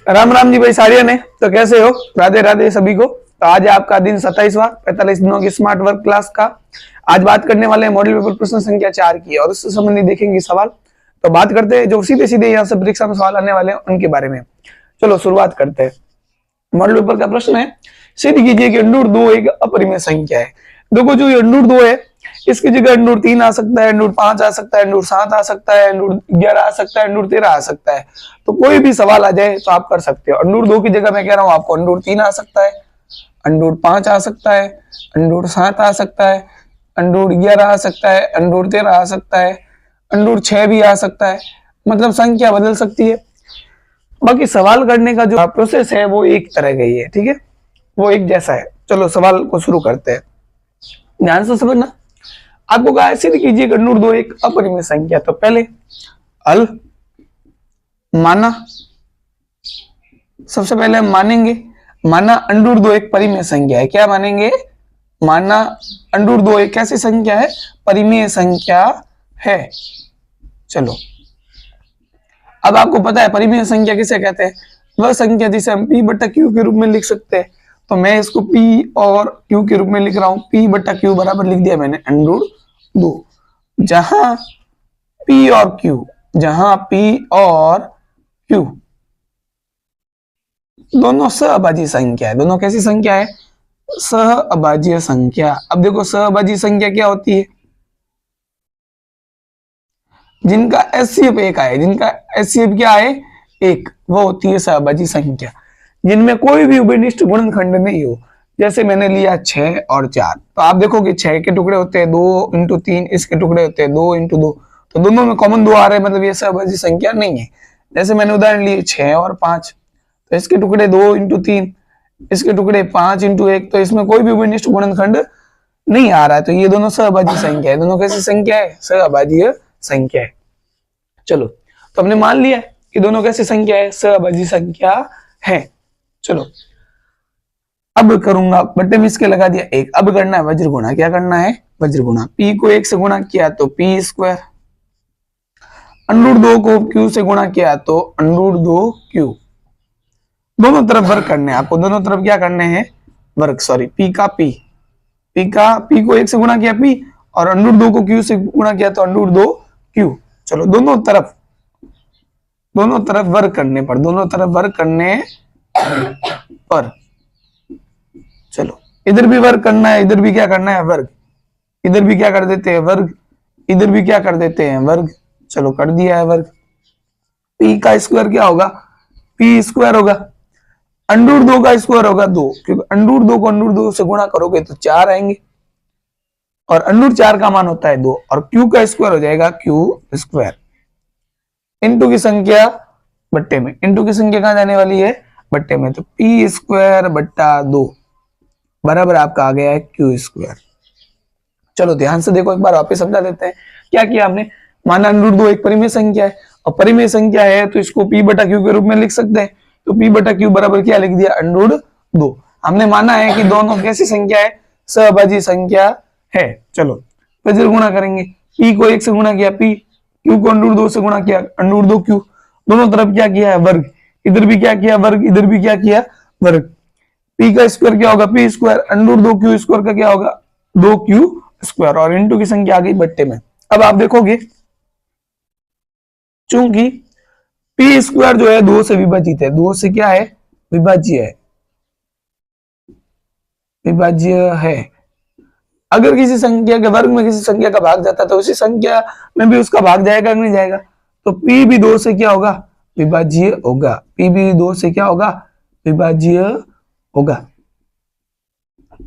राम राम जी भाई साड़िया ने तो कैसे हो। राधे राधे सभी को। तो आज है आपका दिन 27वां 45 दिनों की स्मार्ट वर्क क्लास का। आज बात करने वाले हैं मॉडल पेपर प्रश्न संख्या 4 की और उससे संबंधित देखेंगे सवाल। तो बात करते हैं जो सीधे सीधे यहाँ से परीक्षा में सवाल आने वाले हैं उनके बारे में। चलो शुरुआत करते हैं। मॉडल पेपर का प्रश्न है, सिद्ध कीजिए कि अंडूर 2 एक अपरिमेय संख्या है। देखो जो ये अंडूर 2 है इसकी जगह अंडूर 3 आ सकता है, अंडूर 5 आ सकता है, अंडूर 7 आ सकता है, अंडूर 11 आ सकता है, अंडूर 13 आ सकता है। तो कोई भी सवाल आ जाए तो आप कर सकते हो। अंडूर 2 की जगह मैं कह रहा हूं आपको अंडूर 3 आ सकता है, अंडूर 5 आ सकता है, अंडूर 7 आ सकता है, अंडूर 11 आ सकता है, अंडूर 13 आ सकता है, अंडूर 6 भी आ सकता है। मतलब संख्या बदल सकती है। बाकी सवाल करने का जो प्रोसेस है वो एक तरह का ही है, ठीक है, वो एक जैसा है। चलो सवाल को शुरू करते हैं, ध्यान से समझना। आपको कहा सिद्ध कीजिए अंडूर 2 एक अपरिमेय संख्या। तो पहले अल माना, सबसे पहले हम मानेंगे माना अंडूर 2 एक परिमेय संख्या है। क्या मानेंगे? माना अंडूर 2 एक कैसी संख्या है? परिमेय संख्या है। चलो अब आपको पता है परिमेय संख्या किसे कहते हैं? वह संख्या जिसे हम p बटा q के रूप में लिख सकते हैं। तो मैं इसको p और q के रूप में लिख रहा हूं। p बटा q बराबर लिख दिया मैंने अंडूर 2, जहां p और q, जहां p और q दोनों सहअभाज्य संख्या है। दोनों कैसी संख्या है? सहअभाज्य संख्या। अब देखो सहअभाज्य संख्या क्या होती है? जिनका एचसीएफ एक आए, जिनका एचसीएफ क्या है? एक, वो होती है सहअभाज्य संख्या। जिनमें कोई भी उभयनिष्ठ गुणनखंड नहीं हो। जैसे मैंने लिया 6 और 4, तो आप देखोगे 6 के टुकड़े होते हैं 2 इंटू 3, इसके टुकड़े होते हैं 2 इंटू 2, तो दोनों में कॉमन 2 आ रहे हैं, मतलब ये सहअभाज्य संख्या नहीं है। जैसे मैंने उदाहरण लिए 6 और 5, तो इसके टुकड़े 2 इंटू 3, इसके टुकड़े 5 इंटू 1, तो इसमें कोई भी उभयनिष्ठ गुणनखंड नहीं आ रहा है। तो ये दोनों सहअभाज्य संख्या है। दोनों कैसी संख्या है? सहअभाज्य संख्या है। चलो तो हमने मान लिया कि दोनों कैसी संख्या है? सहअभाज्य संख्या है। चलो अब करूंगा, बट्टे में इसके लगा दिया 1। अब करना है वज्र गुणा। क्या करना है? वज्र गुणा। p को 1 से गुणा किया तो p स्क्वायर, अंडूर 2 को q से गुणा किया तो अंडूर 2q। दोनों तरफ वर्ग करने हैं आपको। दोनों तरफ क्या करने हैं? वर्ग। सॉरी, p का p p को 1 से गुणा किया p और अंडूर 2 को q से गुणा किया तो अंडूर 2q। चलो दोनों तरफ वर्ग करने पर, दोनों तरफ वर्ग करने पर, चलो इधर भी वर्ग करना है, इधर भी क्या करना है? वर्ग। इधर भी क्या कर देते हैं? वर्ग। इधर भी क्या कर देते हैं? वर्ग। चलो कर दिया है वर्ग। p का स्क्वायर क्या होगा? p स्क्वायर होगा। अंडूर 2 का स्क्वायर होगा 2, क्योंकि अंडूर 2 को अंडूर 2 से गुणा करोगे तो 4 आएंगे और अंडूर 4 का मान होता है 2, और q का स्क्वायर हो जाएगा q स्क्वायर। इंटू की संख्या बट्टे में, इंटू की संख्या कहां जाने वाली है? बट्टे में। तो p स्क्वायर बट्टा 2 बराबर आपका आ गया है q स्क्वायर। चलो ध्यान से देखो, एक बार वापस समझा देते हैं। क्या किया हमने? माना अंडूर 2 एक परिमेय संख्या है, और परिमेय संख्या है तो इसको p बटा q के रूप में लिख सकते हैं। तो p बटा q बराबर क्या लिख दिया? अंडूर 2। हमने माना है कि दोनों कैसी संख्या है? सहअभाज्य संख्या है। चलो वज्र गुणा करेंगे। p को 1 से गुणा किया p, q को अंडूर 2 से गुणा किया अंडूर 2q। दोनों तरफ क्या किया है? वर्ग। इधर भी क्या किया? वर्ग। इधर भी क्या किया? वर्ग। p का स्क्वायर क्या होगा? p square. Andur 2q square का क्या होगा? 2q स्क्वायर, और इंटू की संख्या आ गई बट्टे में। अब आप देखोगे चूंकि p स्क्वायर जो है 2 से विभाजित है, 2 से क्या है? विभाज्य है, विभाज्य है। अगर किसी संख्या के वर्ग में किसी संख्या का भाग जाता है तो उसी संख्या में भी उसका भाग जाएगा नहीं जाएगा? तो p भी 2 से क्या होगा? विभाज्य होगा। p भी 2 से क्या होगा? विभाज्य होगा।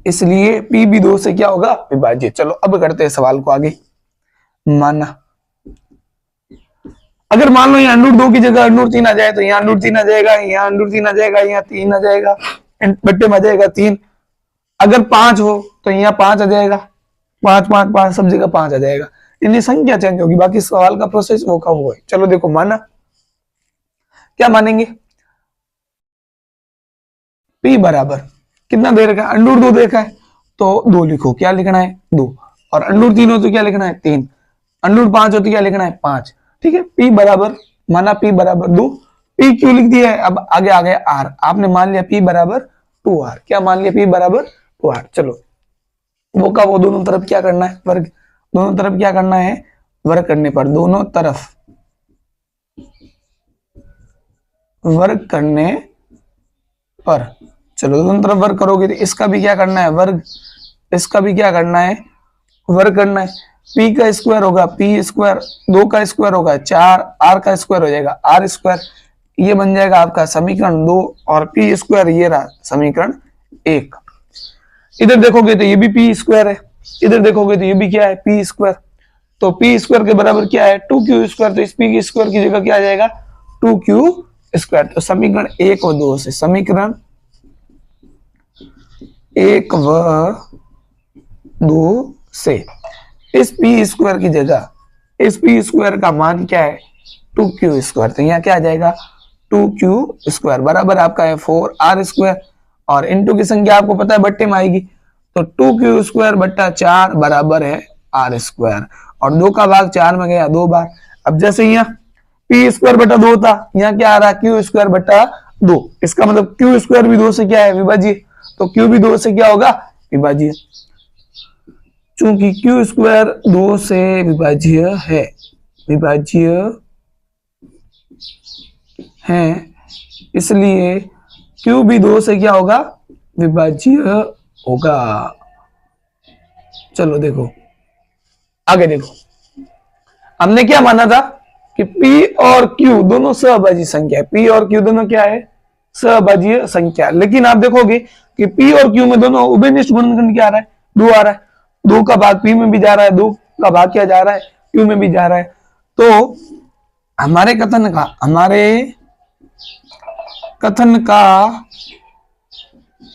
इसलिए p भी 2 से क्या होगा? विभाज्य। चलो अब करते हैं सवाल को आगे। माना अगर मान लो यहाँ अंडूर 2 की जगह अंडूर 3 आ जाए तो यहाँ अंडूर 3 आ जाएगा, यहाँ अंडूर 3 आ जाएगा, यहाँ 3 आ जाएगा, बट्टे में आ जाएगा 3। अगर 5 हो तो यहाँ 5 आ जाएगा, 5 5 5 सब जगह 5 आ जाएगा। यानी संख्या चेंज होगी, बाकी सवाल का प्रोसेस वो का वो है। चलो देखो माना, क्या मानेंगे? p बराबर कितना दे रखा है? अंडूर 2 देखा है तो 2 लिखो। क्या लिखना है? 2। और अंडूर 3 हो तो क्या लिखना है? 3। अंडूर 5 हो तो क्या लिखना है? 5। ठीक है। p बराबर, माना p बराबर 2, पी क्यू लिख दिया है। अब आगे आ गया आर, आपने मान लिया पी बराबर 2r। क्या मान लिया? पी बराबर 2r। चलो वो का वो दोनों तरफ क्या करना है? वर्ग। दोनों तरफ क्या करना है? वर्ग करने पर, दोनों तरफ वर्ग करने पर। चलो दोनों तरफ वर्ग करोगे तो इसका भी क्या करना है? वर्ग। इसका भी क्या करना है? वर्ग करना है। पी का स्क्वायर होगा पी स्क्वायर, 2 का स्क्वायर होगा 4, आर का स्क्वायर हो जाएगा आर स्क्वायर। ये बन जाएगा आपका समीकरण 2 और पी स्क्वायर ये रहा समीकरण 1। इधर देखोगे तो ये भी पी स्क्वायर है, इधर देखोगे तो ये भी क्या है? P square. तो पी स्क्वायर के बराबर क्या है? 2q square. तो इस पी की स्क्वायर की जगह क्या आ जाएगा? 2q square. तो समीकरण 1 और 2 से, समीकरण 1 व 2 से इस पी स्क्वायर की जगह इस पी स्क्वायर का मान क्या है? 2q square. तो यहाँ क्या आ जाएगा? 2q स्क्वायर बराबर आपका है 4r स्क्वायर, और इनटू की संख्या आपको पता है बट्टे में आएगी, तो 2q स्क्वायर बट्टा 4 बराबर है r स्क्वायर, और 2 का भाग 4 में गया 2 बार। अब जैसे यहाँ पी स्क्वायर बटा 2 था, यहाँ क्या आ रहा है? q स्क्वायर बटा 2। इसका मतलब q स्क्वायर भी 2 से क्या है? विभाज्य। तो q भी 2 से क्या होगा? विभाज्य। चूंकि q स्क्वायर 2 से विभाज्य है, विभाज्य है, इसलिए q भी 2 से क्या होगा? विभाज्य होगा। चलो देखो आगे देखो, हमने क्या माना था कि p और q दोनों सहभाज्य संख्या है। p और q दोनों क्या है? सहभाज्य संख्या। लेकिन आप देखोगे कि p और q में दोनों उभयनिष्ठ गुणनखंड क्या आ रहा है? 2 आ रहा है। 2 का भाग p में भी जा रहा है, 2 का भाग क्या जा रहा है? q में भी जा रहा है। तो हमारे कथन का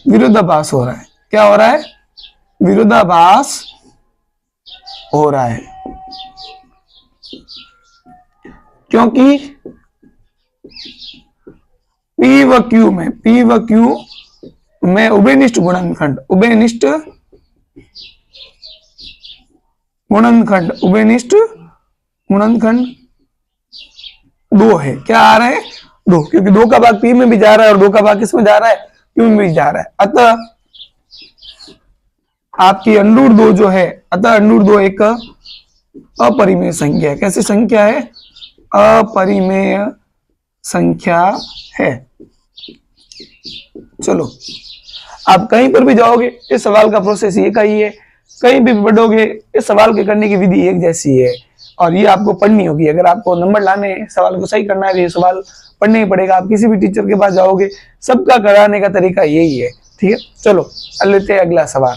विरोधाभास हो रहा है। क्या हो रहा है? विरोधाभास हो रहा है, क्योंकि P व Q में उभयनिष्ठ गुणनखंड गुणनखंड 2 है। क्या आ रहा है? 2, क्योंकि 2 का भाग P में भी जा रहा है और 2 का भाग किस में जा रहा है? Q में भी जा रहा है। अतः आपकी अंडूर 2 जो है, अतः अंडूर 2 एक अपरिमेय संख्या है। कैसी संख्या है? अपरिमेय संख्या है। चलो आप कहीं पर भी जाओगे इस सवाल का प्रोसेस एक ही है, कहीं भी पढ़ोगे इस सवाल के करने की विधि एक जैसी है, और ये आपको पढ़नी होगी। अगर आपको नंबर लाने हैं, सवाल को सही करना है, तो ये सवाल पढ़ने ही पड़ेगा। आप किसी भी टीचर के पास जाओगे, सबका कराने का तरीका यही है। ठीक है, चलो लेते हैं अगला सवाल।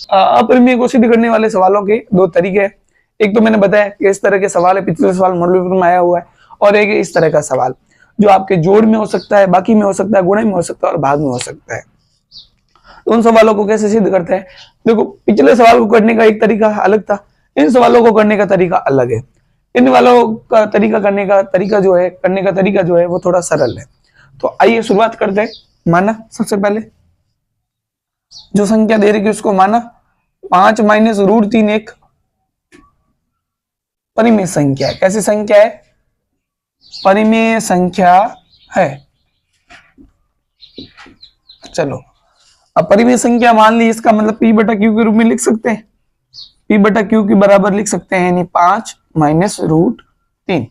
अपरिमेय को सिद्ध करने वाले सवालों के 2 तरीके हैं। एक तो मैंने बताया कि इस तरह के सवाल है, पिछले सवाल मॉडल पेपर में आया हुआ है, और एक इस तरह का सवाल जो आपके जोड़ में हो सकता है, बाकी में हो सकता है, गुणा में हो सकता है और भाग में हो सकता है। तो उन सवालों को कैसे सिद्ध करते हैं? देखो, पिछले सवाल को करने का एक तरीका अलग था, इन सवालों को करने का तरीका अलग है। इन वालों का तरीका करने का तरीका जो है वो थोड़ा सरल है। तो आइए शुरुआत करते हैं। माना सबसे पहले जो संख्या दे रही है उसको माना 5 माइनस √3 एक परिमेय संख्या है। कैसी संख्या है? परिमेय संख्या है। चलो अब परिमेय संख्या मान ली, इसका मतलब p बटा q के रूप में लिख सकते हैं। p बटा q के बराबर लिख सकते हैं, यानी 5 माइनस √3।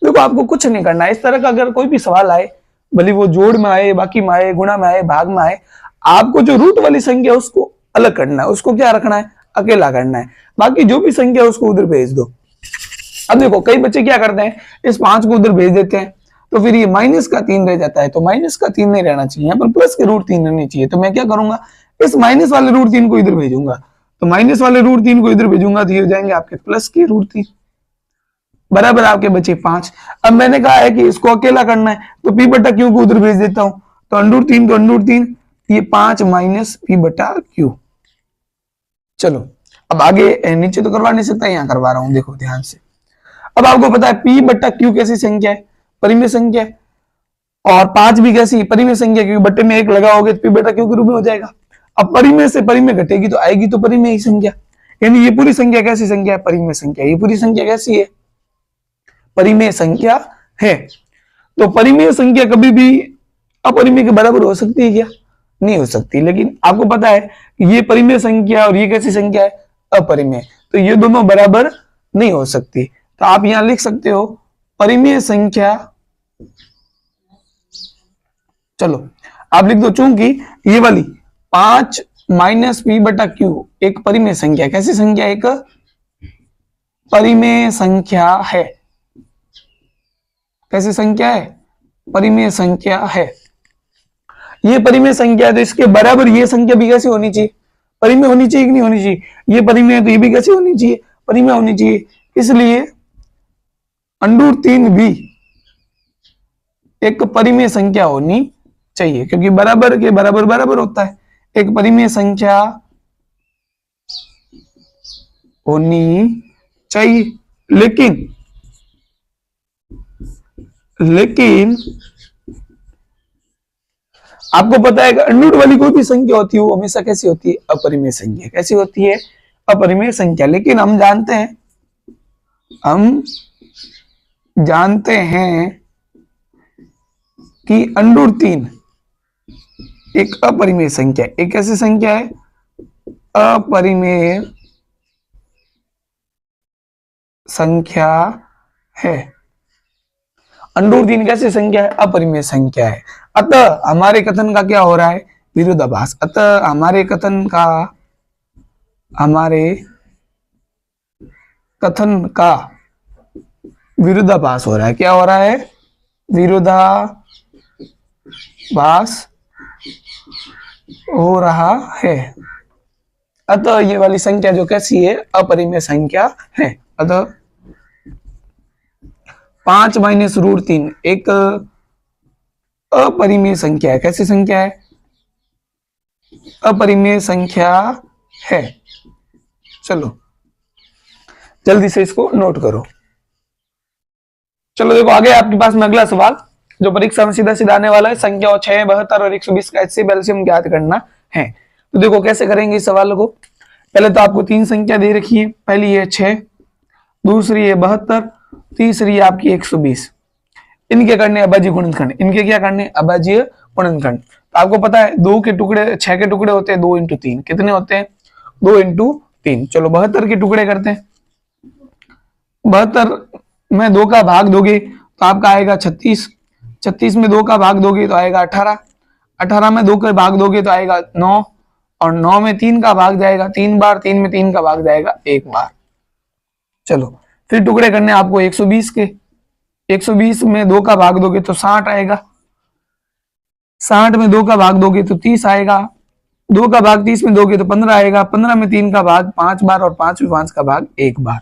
देखो आपको कुछ नहीं करना है। इस तरह का अगर कोई भी सवाल आए, भले वो जोड़ में आए, बाकी में आए, गुणा में आए, भाग में आए, आपको जो रूट वाली संख्या है उसको अलग करना है, उसको क्या रखना है? अकेला करना है। बाकी जो भी संख्या है उसको उधर भेज दो। अब देखो कई बच्चे क्या करते हैं, इस 5 को उधर भेज देते हैं, तो फिर ये माइनस का 3 रह जाता है। तो माइनस का 3 नहीं रहना चाहिए, यहाँ पर प्लस के √3 रहनी चाहिए। तो मैं क्या करूंगा, इस माइनस वाले √3 को इधर भेजूंगा। तो माइनस वाले √3 को इधर भेजूंगा तो ये हो जाएंगे आपके प्लस के √3 बराबर आपके बचे 5। अब मैंने कहा है कि इसको अकेला करना है, तो p बटा q को उधर भेज देता हूं। तो √3 ये 5 माइनस p बटा q। चलो अब आगे नीचे तो करवा नहीं सकता, यहाँ करवा रहा हूं, देखो ध्यान से। अब आपको पता है p बटा q कैसी संख्या है? परिमेय संख्या है। और 5 भी कैसी परिमेय संख्या, क्योंकि बट्टे में 1 लगाओगे तो p बटा q के रूप में हो जाएगा। अब परिमेय से परिमेय घटेगी तो आएगी तो परिमेय ही संख्या, यानी ये पूरी संख्या कैसी संख्या है? परिमेय संख्या। ये पूरी संख्या कैसी है? परिमेय संख्या है। तो परिमेय संख्या कभी भी अपरिमेय के बराबर हो सकती है क्या? नहीं हो सकती। लेकिन आपको पता है कि ये परिमेय संख्या और ये कैसी संख्या है? अपरिमेय। तो ये दोनों बराबर नहीं हो सकती। तो आप यहां लिख सकते हो परिमेय संख्या, चलो आप लिख दो, चूंकि ये वाली 5 माइनस पी बटा क्यू एक परिमेय संख्या, कैसी संख्या? एक परिमेय संख्या है। कैसी संख्या है? परिमेय संख्या है। ये परिमेय संख्या है तो इसके बराबर ये संख्या भी कैसी होनी चाहिए? परिमेय होनी चाहिए कि नहीं होनी चाहिए? ये परिमेय है तो ये भी कैसी होनी चाहिए? परिमेय होनी चाहिए। इसलिए √3 भी एक परिमेय संख्या होनी चाहिए, क्योंकि बराबर के बराबर बराबर होता है। एक परिमेय संख्या होनी चाहिए। लेकिन आपको पता है कि अंडर वाली कोई भी संख्या होती है वो हमेशा कैसी होती है? अपरिमेय संख्या। कैसी होती है? अपरिमेय संख्या। लेकिन हम जानते हैं कि √3 एक अपरिमेय संख्या, एक कैसी संख्या है? अपरिमेय संख्या है। √3 कैसी संख्या है? अपरिमेय संख्या है। अतः हमारे कथन का क्या हो रहा है? विरोधाभास। अतः हमारे कथन का विरोधाभास हो रहा है। क्या हो रहा है? विरोधाभास हो रहा है। अतः ये वाली संख्या जो कैसी है? अपरिमेय संख्या है। अतः 5 माइनस √3 एक अपरिमेय संख्या है। कैसी संख्या है? अपरिमेय संख्या है। चलो जल्दी से इसको नोट करो। चलो देखो आगे आपके पास में अगला सवाल जो परीक्षा में सीधा सीधा आने वाला है। संख्या 6, 72 और 120 का HCF LCM ज्ञात करना है। तो देखो कैसे करेंगे इस सवाल को। पहले तो आपको 3 संख्या दे रखी है। पहली है 6, दूसरी है 72, तीसरी है आपकी 120। इनके करने अभाज्य गुणनखंड। इनके क्या करने? अभाज्य गुणनखंड। तो आपको पता है 2 के टुकड़े 6 के टुकड़े होते हैं 2 × 3। कितने होते हैं? 2 × 3। चलो 72 के टुकड़े करते हैं। 72 में 2 का भाग दोगे तो आपका आएगा 36। 36 में 2 का भाग दोगे तो आएगा 18। 18 में 2 का भाग दोगे तो आएगा 9। और 9 में 3 का भाग जाएगा 3 बार। 3 में 3 का भाग जाएगा 1 बार। चलो फिर टुकड़े करने आपको 120 के। 120 में 2 का भाग दोगे तो 60 आएगा। 60 में 2 का भाग दोगे तो 30 आएगा। 2 का भाग 30 में दोगे तो 15 आएगा। 15 में 3 का भाग 5 बार और 5 में 5 का भाग 1 बार।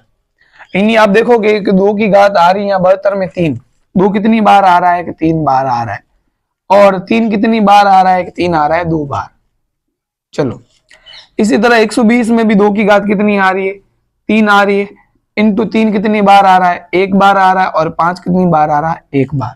यानी आप देखोगे कि 2 की घात आ रही है 72 में 3। 2 कितनी बार आ रहा है? कि 3 बार आ रहा है। और 3 कितनी बार आ रहा है? कि 3 आ रहा है 2 बार। चलो इसी तरह 120 में भी 2 की घात कितनी आ रही है? 3 आ रही है। इंटू 3 कितनी बार आ रहा है? 1 बार आ रहा है। और 5 कितनी बार आ रहा है? 1 बार।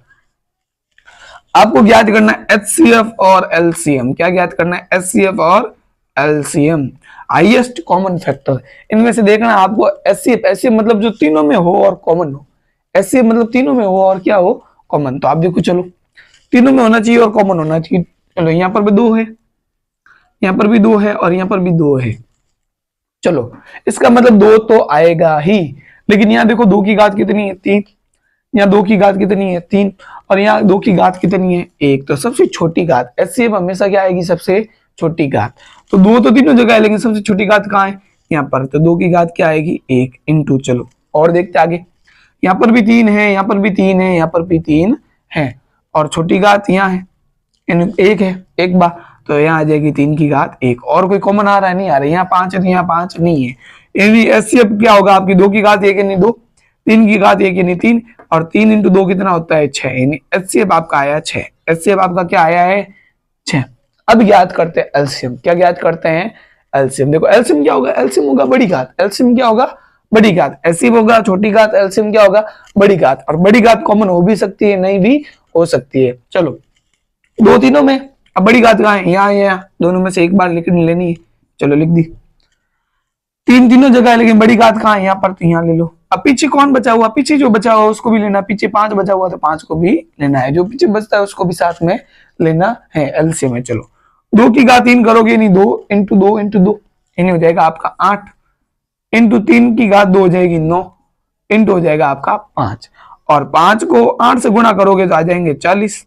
आपको ज्ञात करना है HCF और LCM। क्या ज्ञात करना है? HCF और LCM, हाईएस्ट कॉमन फैक्टर। इनमें से देखना आपको HCF मतलब जो तीनों में हो और कॉमन हो। HCF मतलब तीनों में हो और क्या हो? कॉमन। तो आप देखो चलो तीनों में होना चाहिए और कॉमन होना चाहिए। चलो यहाँ पर भी 2 है, यहाँ पर भी 2 है और यहाँ पर भी 2 है। चलो इसका मतलब 2 तो आएगा ही। लेकिन यहाँ देखो 2 की घात कितनी है? 3। यहाँ 2 की घात कितनी है? 3। और यहाँ 2 की घात कितनी है? 1। तो सबसे छोटी घात HCF हमेशा क्या आएगी? सबसे छोटी घात। तो 2 तो तीनों जगह है लेकिन सबसे छोटी घात कहाँ है? यहाँ पर। तो 2 की घात क्या आएगी? 1 इंटू। चलो और देखते आगे। यहाँ पर भी 3 है, यहाँ पर भी 3 है, यहाँ पर भी 3 है और छोटी घात यहाँ है 1 है 1 बार। तो यहाँ आ जाएगी 3 की घात 1। और कोई कॉमन आ रहा है? नहीं आ रहा है। यहाँ 5 है तो यहाँ 5 नहीं है। यानी HCF क्या होगा आपकी? 2 की घात 1 यानी 2, 3 की घात 1 यानी 3 और 3 इंटू 2 कितना होता है? 6। यानी HCF आपका आया 6। HCF आपका क्या आया है? 6। अब ज्ञात करते हैं LCM। क्या ज्ञात करते हैं? LCM। देखो LCM क्या होगा? LCM होगा बड़ी घात। LCM क्या होगा? बड़ी घात। HCF होगा छोटी घात, LCM क्या होगा? बड़ी घात। और बड़ी घात कॉमन हो भी सकती है, नहीं भी हो सकती है। चलो 2 तीनों में। अब बड़ी घात कहाँ है? यहाँ दोनों में से एक बार लिख लेनी है। चलो लिख दी। 3 तीनों जगह है लेकिन बड़ी घात कहाँ है? यहाँ पर। तो यहाँ ले लो अब पीछे कौन बचा हुआ, पीछे जो बचा हुआ उसको भी लेना, पीछे 5 बचा हुआ तो 5 को भी लेना है, जो पीछे बचता है उसको भी साथ में लेना है। एलसीएम में चलो 2 की घात 3 करोगे, नहीं 2 इंटू 2 इंटू 2 यानी हो जाएगा आपका 8, इंटू 3 की घात 2 हो जाएगी 9, इंटू हो जाएगा आपका 5, और 5 को 8 से गुणा करोगे तो आ जाएंगे 40,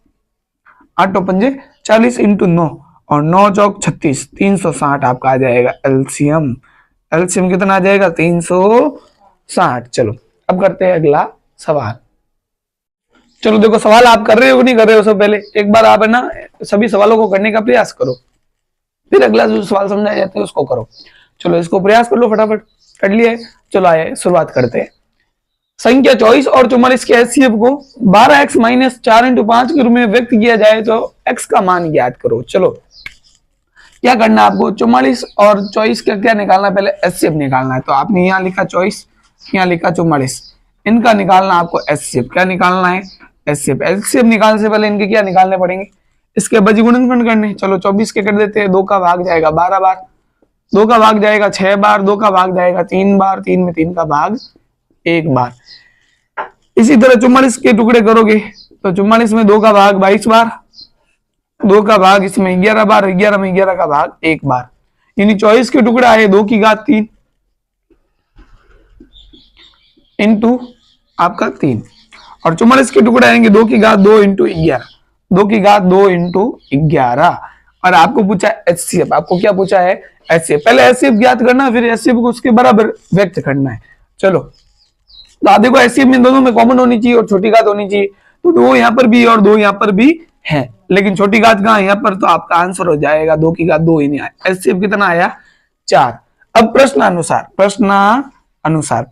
8 पंजे 40 इंटू 9 और 9 चौक 36, 360 आपका आ जाएगा एलसीएम। एलसीएम कितना आ जाएगा 360। चलो अब करते हैं अगला सवाल। चलो देखो सवाल आप कर रहे हो कि नहीं कर रहे हो, सब पहले एक बार आप है ना सभी सवालों को करने का प्रयास करो, फिर अगला जो सवाल समझाया जाता है उसको करो। चलो इसको प्रयास कर लो, फटाफट कर लिया है। चलो आइए शुरुआत करते हैं। संख्या 24 और 44 के एचसीएफ को 12x माइनस 4 इंटू 5 के रूप में व्यक्त किया जाए तो x का मान ज्ञात करो। चलो क्या करना है आपको, 44 और 24 का क्या निकालना है, पहले एचसीएफ निकालना है। तो आपने यहाँ लिखा 24, यहाँ लिखा 44, इनका निकालना आपको एचसीएफ। क्या निकालना है, एचसीएफ। एचसीएफ निकालने से पहले इनके क्या निकालने पड़ेंगे, इसके बजी गुणनखंड करने। चलो 24 के कर देते हैं, 2 का भाग जाएगा 12 बार, 2 का भाग जाएगा 6 बार, 2 का भाग जाएगा 3 बार, 3 में 3 का भाग 1 बार। इसी तरह 44 के टुकड़े करोगे तो 44 में 2 का भाग 22 बार, 2 का भाग इसमें 11 बार, 11 में 11 का भाग 1 बार, यानी 24 के टुकड़ा है 2 की घात 3 इंटू आपका 3, और 44 के टुकड़े आएंगे 2 की घात 2 इंटू 11, 2 की घात 2 इंटू 11। और आपको पूछा एचसीएफ, आपको क्या पूछा है, एचसीएफ। पहले एचसीएफ ज्ञात करना है, फिर एचसीएफ को उसके बराबर व्यक्त करना है। चलो तो आप देखो एचसीएफ में दोनों में कॉमन होनी चाहिए और छोटी घात होनी चाहिए, तो 2 यहाँ पर भी और 2 यहाँ पर भी है, लेकिन छोटी घात कहाँ है यहाँ पर, तो आपका आंसर हो जाएगा 2 की घात 2 ही नहीं आया। एचसीएफ कितना आया 4। अब प्रश्न अनुसार,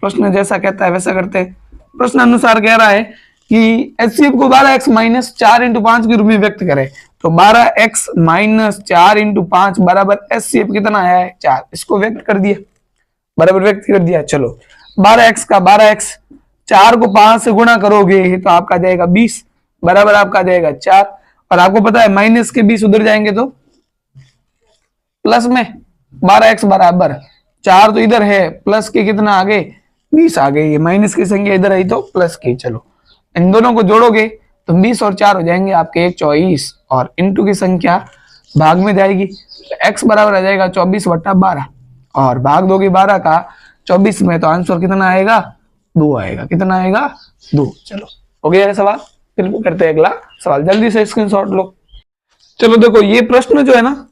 प्रश्न जैसा कहता है वैसा करते हैं। प्रश्न अनुसार कह रहा है कि एचसीएफ को 12x माइनस 4 इंटू 5 के रूप में व्यक्त करे, तो 12x माइनस 4 इंटू 5 बराबर एचसीएफ कितना आया है 4, इसको व्यक्त कर दिया, बराबर व्यक्त कर दिया। चलो 12x का 12x 4 को 5 से गुणा करोगे तो आपका जाएगा 20, बराबर आपका जाएगा 4, और आपको पता है माइनस के 20 उधर जाएंगे तो प्लस में 12x बराबर 4 तो इधर है, प्लस के कितना आगे 20 आ गए, ये माइनस की संख्या इधर आई तो प्लस की। चलो इन दोनों को जोड़ोगे तो 20 और 4 हो जाएंगे आपके 24, और इंटू की संख्या भाग में जाएगी तो x बराबर आ जाएगा 24/12, और भाग दोगे 12 का 24 में तो आंसर कितना आएगा 2 आएगा, कितना आएगा 2। चलो हो गया है सवाल, फिर करते हैं अगला सवाल, जल्दी से स्क्रीनशॉट लो। चलो देखो ये प्रश्न जो है ना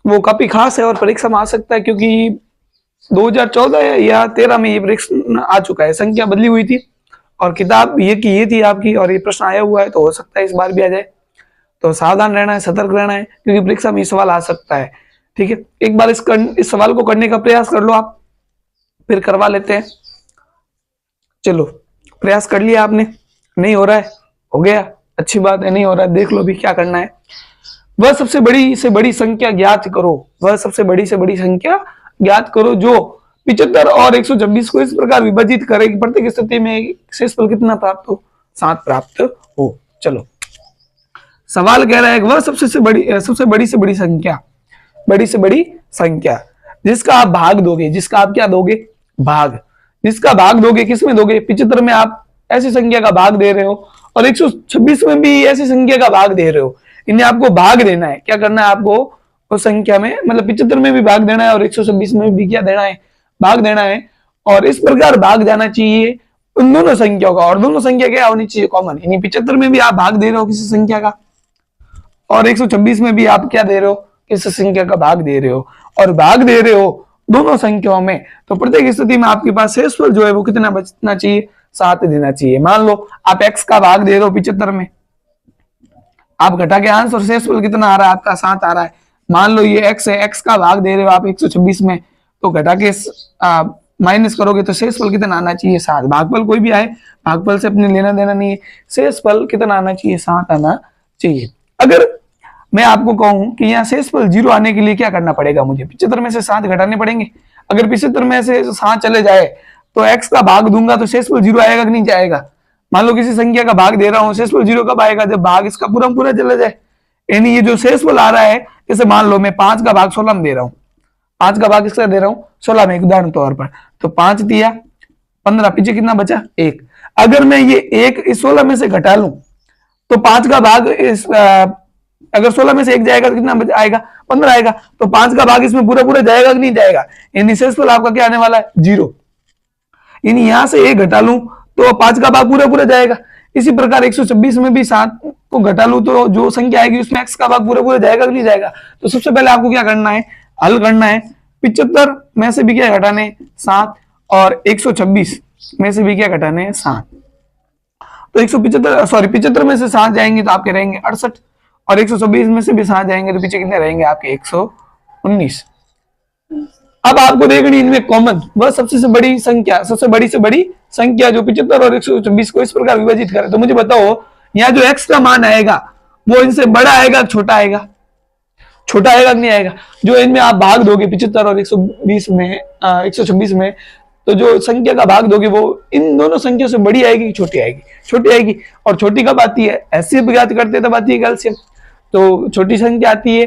वो काफी खास है और परीक्षा में आ सकता है, क्योंकि 2014 या 13 में ये प्रश्न आ चुका है, संख्या बदली हुई थी और किताब ये की ये थी आपकी, और ये प्रश्न आया हुआ है, तो हो सकता है इस बार भी आ जाए। तो सावधान रहना है, सतर्क रहना है, क्योंकि परीक्षा में ये सवाल आ सकता है। ठीक है, एक बार इस सवाल को करने का प्रयास कर लो आप, फिर करवा लेते हैं। चलो प्रयास कर लिया आपने, नहीं हो रहा है, हो गया, अच्छी बात है, नहीं हो रहा है, देख लो भी क्या करना है। वह सबसे बड़ी से बड़ी संख्या ज्ञात करो, वह सबसे बड़ी से बड़ी संख्या ज्ञात करो जो 75 और 126 को इस प्रकार विभाजित करे कि प्रत्येक स्थिति में शेषफल कितना प्राप्त हो, 7 प्राप्त हो। चलो सवाल कह रहा है वह सबसे बड़ी से बड़ी संख्या, बड़ी से बड़ी संख्या जिसका आप भाग दोगे, जिसका आप क्या दोगे, भाग, जिसका भाग दोगे, किसमें दोगे, 75 में आप ऐसी संख्या का भाग दे रहे हो और 126 में भी ऐसी संख्या का भाग दे रहे हो, इन्हें आपको भाग देना है। क्या करना है आपको उस संख्या में, मतलब 75 में भी भाग देना है और 126 में भी क्या देना है, भाग देना है, और इस प्रकार भाग जाना चाहिए उन दोनों संख्याओं का, और दोनों संख्या क्या होनी चाहिए, कॉमन। यानी 75 में भी आप भाग दे रहे हो किसी संख्या का और 126 में भी आप क्या दे रहे हो, किसी संख्या का भाग दे रहे हो, और भाग दे रहे हो दोनों संख्याओं में, तो प्रत्येक स्थिति में आपके पास शेषफल जो है वो कितना बचना चाहिए, 7 देना चाहिए। मान लो आप x का भाग दे रहे हो 75 में, आप घटा के आंसर शेषफल कितना आ रहा है आपका 7 आ रहा है। मान लो ये x है, x का भाग दे रहे हो आप 126 में, तो घटा के माइनस करोगे तो शेषफल कितना आना चाहिए, 7। भागफल कोई भी आए, भागफल से अपने लेना देना नहीं है, शेषफल कितना आना चाहिए, 7 आना चाहिए। अगर मैं आपको कहूं कि यहाँ शेषफल 0 आने के लिए क्या करना पड़ेगा, मुझे 75 में से 7 घटाने पड़ेंगे। अगर 75 में से 7 चले जाए तो x का भाग दूंगा तो शेषफल 0 आएगा कि नहीं जाएगा। मान लो किसी संख्या का भाग दे रहा हूं, शेषफल 0 कब आएगा, जब भाग इसका पूरा चला जाए। यानी ये जो शेषफल आ रहा है, जैसे मान लो मैं 5 का भाग 16 में दे रहा हूँ, 5 का भाग इसका दे रहा हूँ 16 में, एक उदाहरण तौर पर, तो 5 दिया 15, पीछे कितना बचा 1। अगर मैं ये 1 इस 16 में से घटा लूं तो 5 का भाग इस अगर 16 में से 1 जाएगा तो कितना आएगा 15 आएगा। तो 5 का भाग इसमें पूरा पूरा जाएगा कि नहीं जाएगा, यानी शेषफल आपका क्या आने वाला है 0। यानी यहां से 1 घटा लूं तो 5 का भाग पूरा पूरा जाएगा। इसी प्रकार 126 में भी 7 को घटा लूं तो जो संख्या आएगी उसमें x का भाग पूरा पूरा जाएगा कि नहीं जाएगा। तो सबसे पहले आपको क्या करना है, हल करना है। 75 में से भी क्या घटाने 7 और 126 में से भी क्या घटाने 7। तो 75 में से 7 जाएंगे तो आपके रहेंगे 68 और 126 में से भी 7 जाएंगे तो पीछे कितने रहेंगे आपके 119। अब आपको देखनी इनमें कॉमन वह सबसे बड़ी संख्या, सबसे बड़ी से बड़ी संख्या जो 75 और 126 को इस प्रकार विभाजित करे। तो मुझे बताओ यहाँ जो x का मान आएगा वो इनसे बड़ा आएगा छोटा आएगा, छोटा आएगा नहीं आएगा। जो इनमें आप भाग दोगे 75 और 126 में तो जो संख्या का भाग दोगे वो इन दोनों संख्या से बड़ी आएगी छोटी आएगी, छोटी आएगी। और छोटी कब आती है, एचसीएफ ज्ञात करते तब आती है एलसीएम। तो छोटी संख्या आती है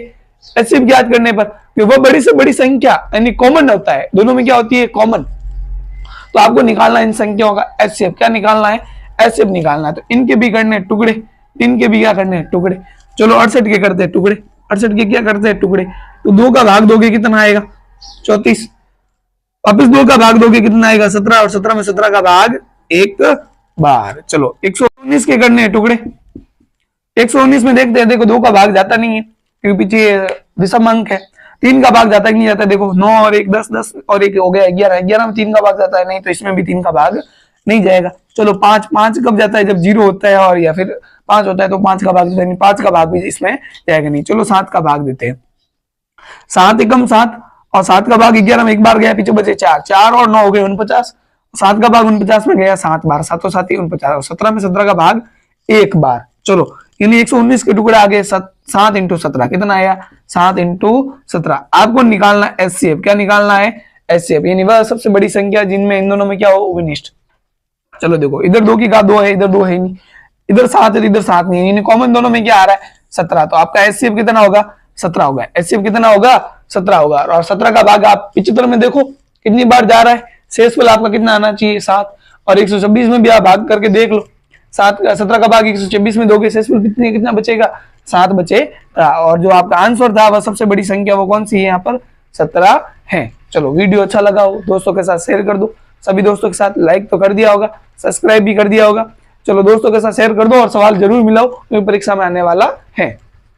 एचसीएफ ज्ञात करने पर, वो बड़ी से बड़ी संख्या यानी कॉमन होता है, दोनों में क्या होती है कॉमन। तो आपको निकालना इन संख्याओं का एचसीएफ, क्या निकालना है एचसीएफ निकालना है। तो इनके भी करने टुकड़े, इनके भी क्या करने टुकड़े। चलो 68 के करते हैं टुकड़े, 68 के क्या करते हैं टुकड़े। तो 2 का भाग दोगे कितना आएगा 34, वापिस 2 का भाग दोगे कितना आएगा 17 और 17 में 17 का भाग 1 बार। चलो 119 के करने हैं टुकड़े। 119 में देखते हैं, देखो 2 का भाग जाता नहीं है क्योंकि पीछे विषम अंक है। 3 का भाग जाता है कि नहीं जाता, देखो 9 और 1 10, 10 और 1 हो गया 11, 11 में 3 का भाग जाता है नहीं, तो इसमें भी 3 का भाग नहीं जाएगा। चलो 5 कब जाता है जब 0 होता है और या फिर 5 होता है तो 5 का भाग जाता है, 5 का भाग भी इसमें जाएगा नहीं। चलो 7 का भाग देते हैं, 7 एकम 7 और 7 का भाग 11 में 1 बार गया, पीछे बचे 4, 4 और 9 हो गए 49, 7 का भाग 49 में गया 7 बार, 7 और 7 49 और 17 में 17 का भाग 1 बार। चलो यानी 119 के टुकड़े आ गए 7 इंटू 17 कितना आया 7 इंटू 17। आपको निकालना एचसीएफ, क्या निकालना है एचसीएफ, यानी वह सबसे बड़ी संख्या जिनमें इन दोनों में क्या हो विनिष्ट। चलो देखो इधर 2 की घात 2 है, इधर 2 है नहीं, इधर 7 है इधर 7 नहीं है, कॉमन दोनों में क्या आ रहा है 17। तो आपका एचसीएफ कितना होगा 17 होगा, एचसीएफ कितना होगा 17 होगा। और 17 का भाग आप 75 में देखो कितनी बार जा रहा है, शेषफल आपका कितना आना चाहिए 7। और 126 में भी आप भाग करके देख लो, 17 का भाग 126 में दोगे शेषफल कितना बचेगा 7 बचेगा। और जो आपका आंसर था वह सबसे बड़ी संख्या वो कौन सी है यहाँ पर 17 है। चलो वीडियो अच्छा लगा हो दोस्तों के साथ शेयर कर दो, सभी दोस्तों के साथ लाइक तो कर दिया होगा, सब्सक्राइब भी कर दिया होगा। चलो दोस्तों के साथ शेयर कर दो और सवाल जरूर मिलाओ क्योंकि परीक्षा में आने वाला है।